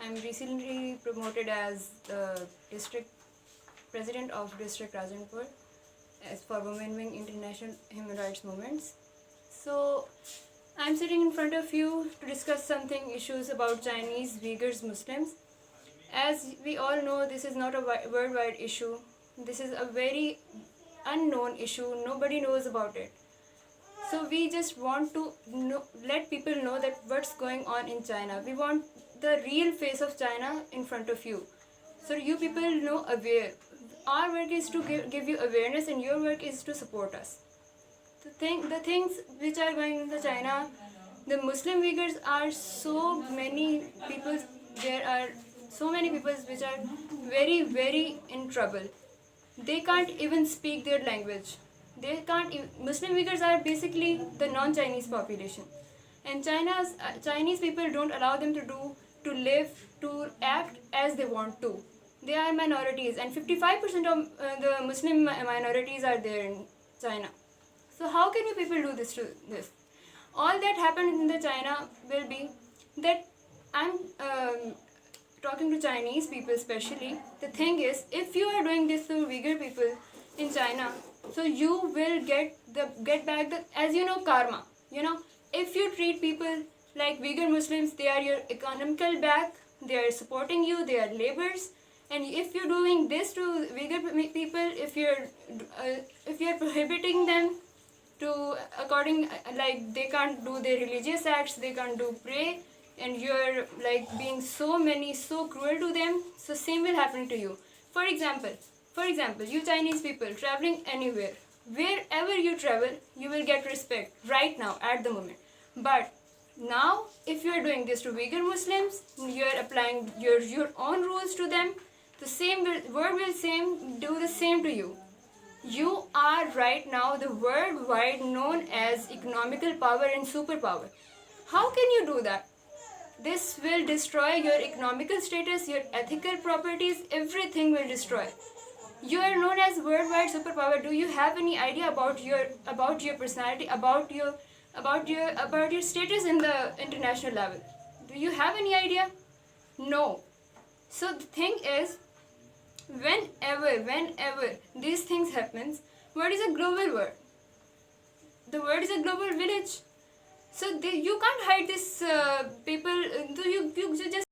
I'm recently promoted as the district president of District Rajanpur as for Women Wing International Human Rights Movements. So I'm sitting in front of you to discuss something issues about Chinese, Uyghurs, Muslims. As we all know, this is not a worldwide issue. This is a very unknown issue. Nobody knows about it. So we just want to let people know that what's going on in China. We want the real face of China in front of you. So you people know aware. Our work is to give you awareness, and your work is to support us. The things which are going in the China, the Muslim Uyghurs are so many people. There are so many people which are very, very in trouble. They can't even speak their language. They can't. Muslim Uyghurs are basically the non-Chinese population, and Chinese people don't allow them to live, to act as they want to. They are minorities, and 55% of the Muslim minorities are there in China. So how can you people do this to this? All that happened in the China will be that I'm talking to Chinese people especially. The thing is, if you are doing this to Uyghur people in China, so you will get back the, as you know, karma. You know, if you treat people like Uyghur Muslims, they are your economical back. They are supporting you. They are laborers. And if you're doing this to Uyghur people, if you're prohibiting them to like they can't do their religious acts, they can't do pray, and you're like being so cruel to them, so same will happen to you. For example, you Chinese people traveling anywhere, wherever you travel, you will get respect right now at the moment. But now, if you are doing this to Uyghur Muslims, you are applying your own rules to them. The same word will do the same to you. You are right now the worldwide known as economical power and superpower. How can you do that? This will destroy your economical status, your ethical properties, everything will destroy. You are known as worldwide superpower. Do you have any idea about your personality, about your status in the international level? Do you have any idea? No. So the thing is, whenever these things happens, what is a global word? The word is a global village. So you can't hide this people. You just